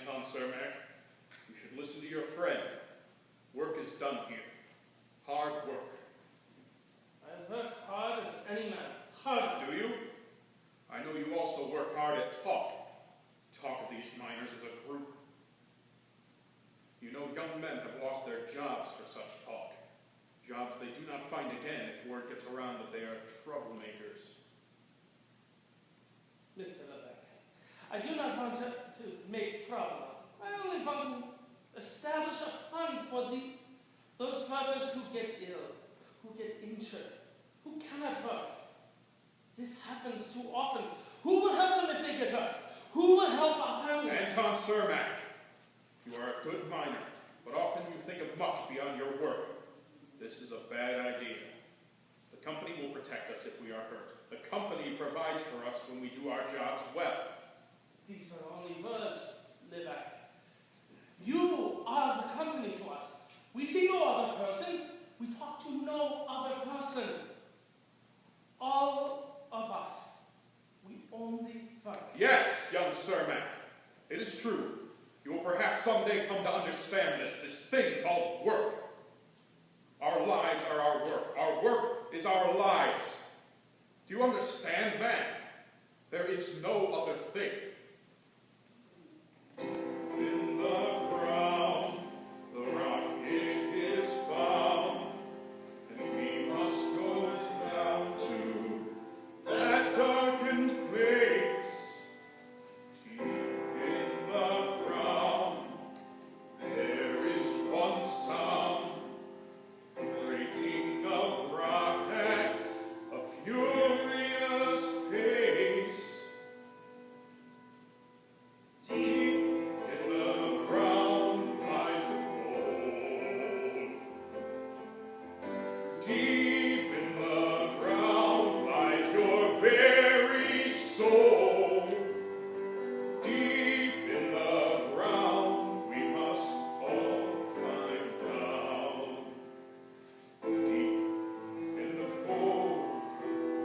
Anton Cermak. You should listen to your friend. Work is done here. Hard work. I work hard as any man. Hard. Do you? I know you also work hard at talk. Talk of these miners as a group. You know young men have lost their jobs for such talk. Jobs they do not find again if word gets around that they are troublemakers. Mr. Lebec, I do not want to make trouble. I only want to establish a fund for those brothers who get ill, who get injured, who cannot work. This happens too often. Who will help them if they get hurt? Who will help our families? Anton Cermak, you are a good miner, but often you think of much beyond your work. This is a bad idea. The company will protect us if we are hurt. The company provides for us when we do our jobs well. These are only words, Lebec. You are the company to us. We see no other person. We talk to no other person. All of us. We only work. Yes, young Cermak. It is true. You will perhaps someday come to understand this thing called work. Our lives are our work. Our work is our lives. Do you understand, man? There is no other thing. In the ground, the rock it is found, and we must go down to that darkened place. Deep in the ground, there is one sound, the breaking of rock at a furious pace. Deep in the ground lies the gold. Deep in the ground lies your very soul. Deep in the ground we must all climb down. Deep in the cold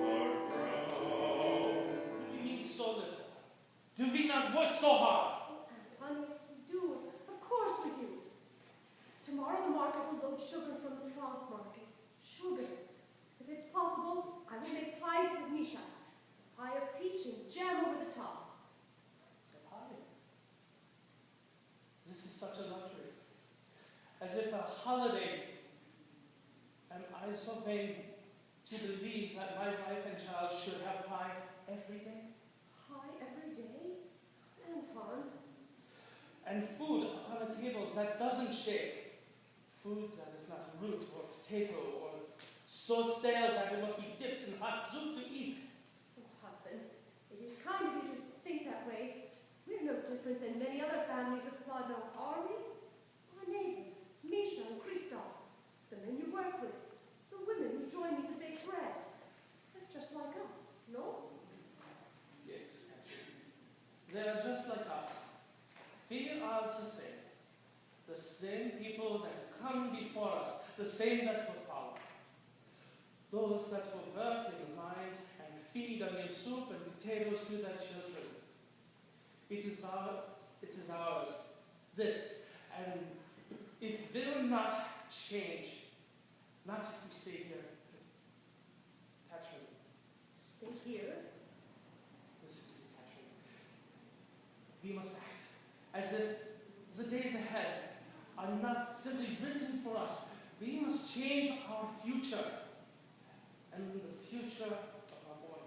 hard ground. We need so little. Do we not work so hard? Anton, yes, we do. Of course we do. Tomorrow the market will load sugar from the plant market. Sugar. If it's possible, I will make pies with Misha. Pie of peach and jam over the top. The pie. This is such a luxury. As if a holiday. Am I so vain to believe that my wife and child should have pie every day? Pie every day? Anton. And food upon the tables that doesn't shake. Food that is not root or potato or so stale that it must be dipped in hot soup to eat. Oh, husband, it is kind of you to think that way. We're no different than many other families of Plodno, are we? Our neighbors, Misha and Christoph, the men you work with, the women who join me to bake bread. They're just like us, no? Yes, Catherine. They are just like us. We are the same. The same people that come before us, the same that will follow. Those that will work in the mines and feed onion soup and potatoes to their children. It is ours, this, and it will not change. Not if we stay here. Catherine. Stay here? Listen to me, Catherine. We must act as if the days ahead are not simply written for us. We must change our future and the future of our boy.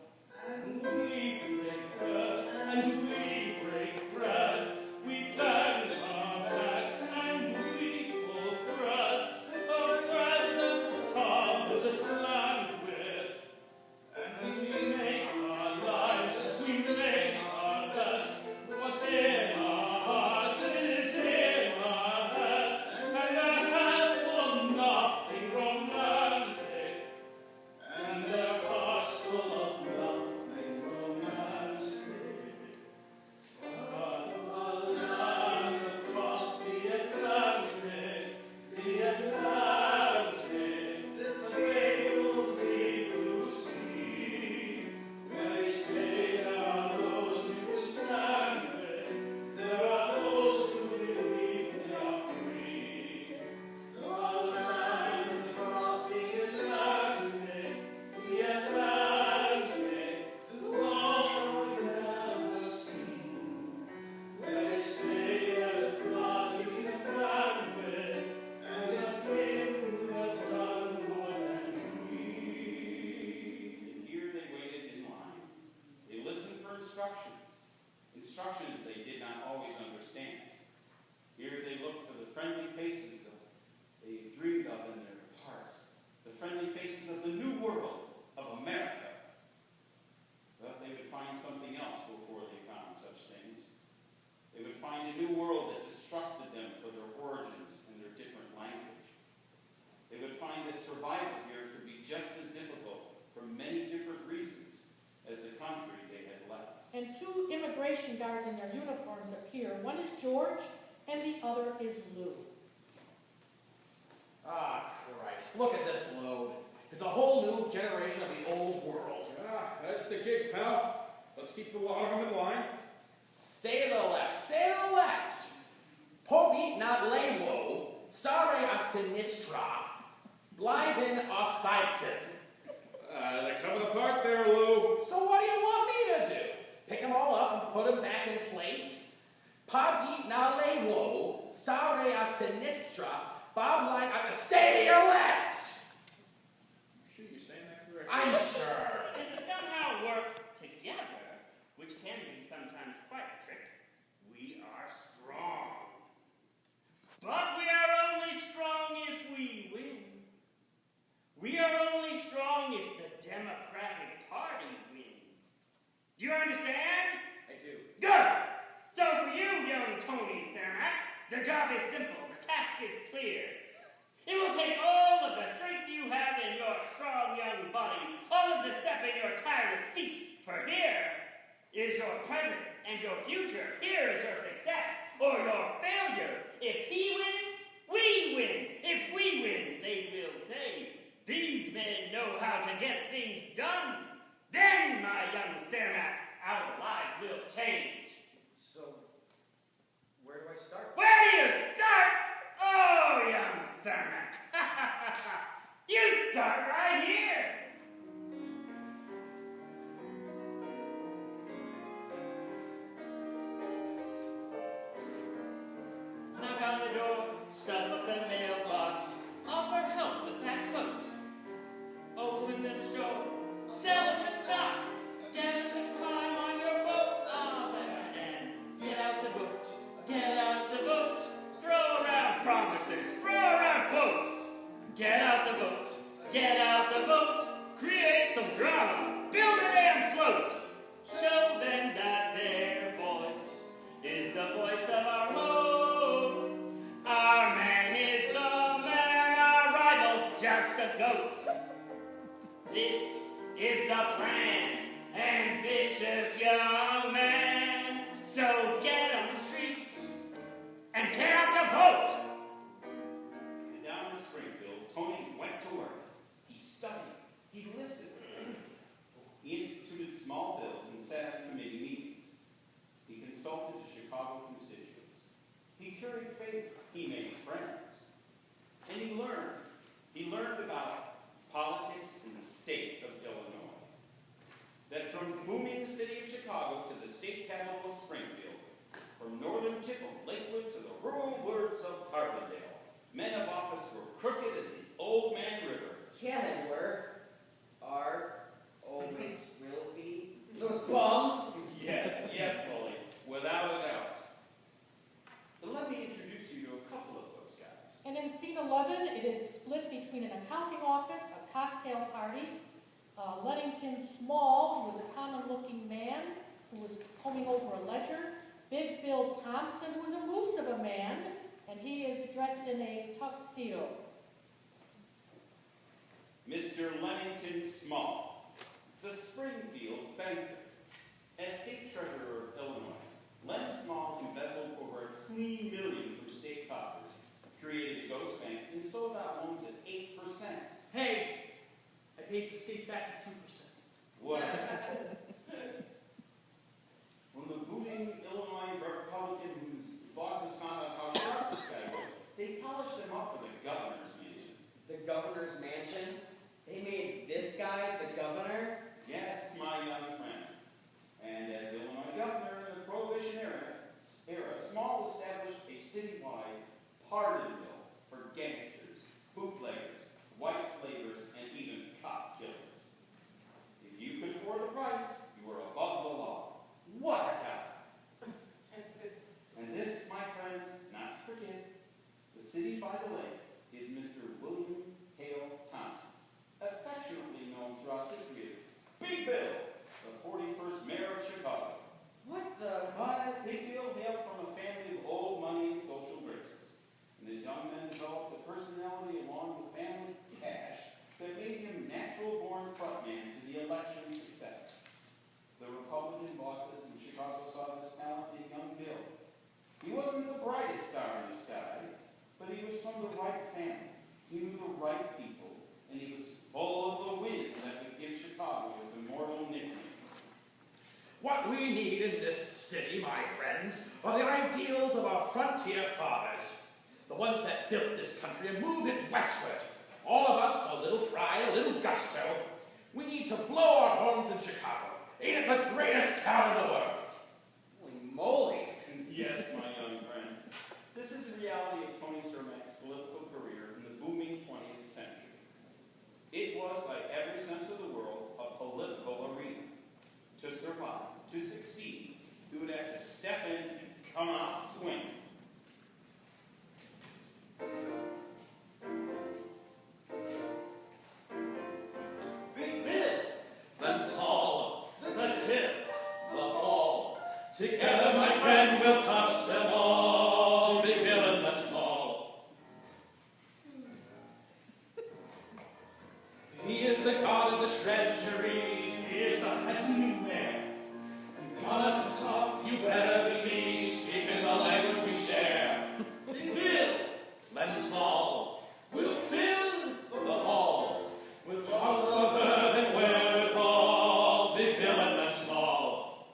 And we break bread, and we break bread. We bend our backs and we pull threads, of threads that cover this land with. And we make our lives as we make our best. What's in our hearts is in our heads, and their heads full of nothing romantic, and their hearts full of nothing romantic. new world that distrusted them for their origins and their different language. They would find that survival here could be just as difficult for many different reasons as the country they had left. And two immigration guards in their uniforms appear. One is George, and the other is Lou. Ah, Christ, look at this load. It's a whole new generation of the old world. Ah, that's the gig, pal. Let's keep the lot of them in line. Stay to the left, stay to the left. Pobit not levo, stare a sinistra, bleiben auf Seiten. They're coming apart there, Lou. So what do you want me to do? Pick them all up and put them back in place? Pobit na levo, stare a sinistra, Bob line, I have to stay to your left. You sure you're saying that correctly? I'm sure. And to somehow work together, which can be sometimes quite a trick, we are strong. But we are only strong if we win. We are only strong if the Democratic Party wins. Do you understand? I do. Good! So for you, young Tony Cermak, the job is simple. The task is clear. It will take all of the strength you have in your strong young body, all of the step in your tireless feet. For here is your present and your future. Here is your success or your failure. If he wins, we win. If we win, they will say, these men know how to get things done. Then, my young Cermak, our lives will change. So, where do I start? Where do you start? Oh, young Cermak. You start right here. Knock on the door, stuff up the mailbox, offer help with that coat. Open the store, sell up the stock, get a good time on your boat. Oh, man, get out the boat, get out the boat. Throw around promises, throw around quotes. Get out the boat, get out the boat. Create some drama, build a damn float. Show them that their voice is the voice of our home. Our man is the man, our rival's just a goat. This is the plan, ambitious young man. So get on the streets and get out to vote. And down in Springfield, Tony went to work. He studied. He listened. He instituted small bills and sat in committee meetings. He consulted the Chicago constituents. He curried favor. He made friends. And he learned. He learned about politics in the state of Illinois. That from the booming city of Chicago to the state capital of Springfield, from northern tip of Lakewood to the rural woods of Carbondale, men of office were crooked as the Old Man River. Yeah, they were. Are. Always will be. Those bums! Yes, yes, Foley, without a doubt. But let me introduce you to a couple of those guys. And in scene 11, it is split between an accounting office, a cocktail party. Ludington Small, who was a common-looking man who was combing over a ledger. Big Bill Thompson, who was a moose of a man, and he is dressed in a tuxedo. Mr. Lennington Small, the Springfield banker. As state treasurer of Illinois, Len Small embezzled over $3 million from state coffers, created a ghost bank, and sold out loans at 8%. Hey, I paid the state back at 2%. What? When the booming Illinois Republican whose bosses found out how sharp this guy was, they polished him up for the governor's mansion. The governor's mansion? They made this guy the governor? Yes, my young friend. And as Illinois governor in the Prohibition era, Small established a citywide pardon bill for gangsters, bootleggers, white slavers, and even cop killers. If you could afford the price, you were above the law. What a guy! And this, my friend, not to forget, the city by the lake is Mr. William Hale Thompson, affectionately known throughout history as right people, and he was full of the wind that would give Chicago its immortal nickname. What we need in this city, my friends, are the ideals of our frontier fathers. The ones that built this country and moved it westward. All of us, a little pride, a little gusto. We need to blow our horns in Chicago. Ain't it the greatest town in the world? Holy moly. Yes, my young friend. This is the reality of Tony Cermak's political career in the booming 20th century. It was, by every sense of the world, a political arena. To survive, to succeed, we would have to step in and come out swinging. Big Bill, let's haul, let's hit the ball. Together, my friend, we'll touch them all, big Bill and the small. He is the god of the treasury, he is a handsome man. And God of the top, you better be me, speaking the language we share. Big Bill, lend small, we'll fill the halls. We'll talk of earth and wherewithal, big Bill and the small.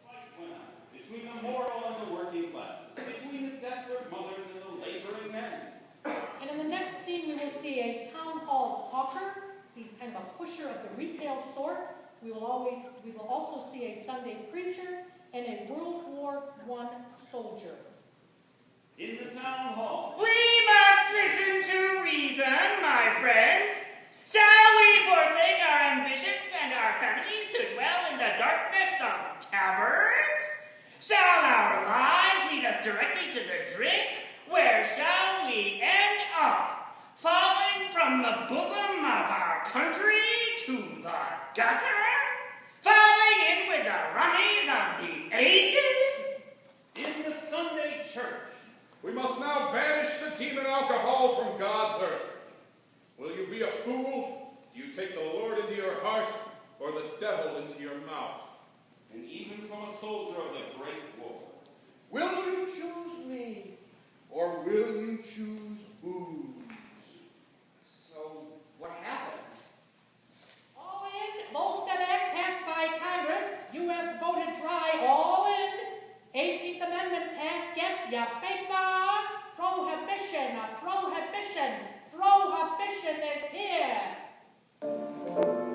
Fight went on between the moral and the working classes, between the desperate mothers and the laboring men. And in the next scene, we will see a town hall hawker. He's kind of a pusher of the retail sort. We will also see a Sunday preacher and a World War I soldier. In the town hall, We must listen to reason, my friends. Shall we forsake our ambitions and our families to dwell in the darkness of taverns? Shall our lives lead us directly to the drink? Where shall we end up? Falling from the bosom of our country to the gutter? Falling in with the rummies of the ages? in the Sunday church, We must now banish the demon alcohol from God's earth. Will you be a fool? Do you take the Lord into your heart or the devil into your mouth? and even from a soldier of the Great War. Will you choose me, or will you choose booze? So, what happened? All in, Volstead Act passed by Congress. U.S. voted dry, all in. 18th Amendment passed, get ya paper. Prohibition, prohibition, prohibition is here.